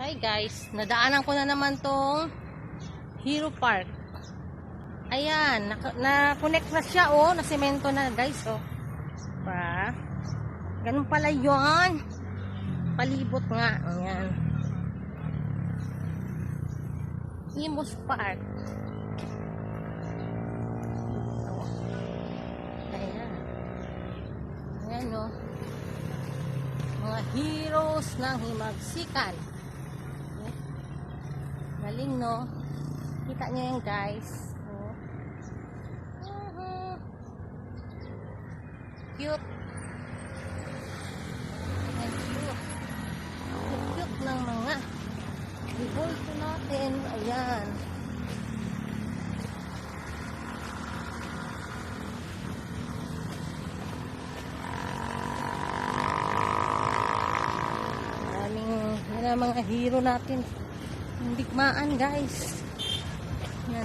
Hi guys, nadaanan ko na naman tong Hero Park. Ayan, na-connect na siya oh, na-semento na guys oh. Pa. Ganun pala 'yon. Palibot nga, ayan. Imus Park. Ayan. Ayan oh. Mga heroes ng Himagsikan. Galing no. Kita nyo yan guys. Oh. Cute. Ayan, cute. Cute ng mga ibulto natin. Ayan. Yan ang mga hero natin. Digmaan guys. Yan.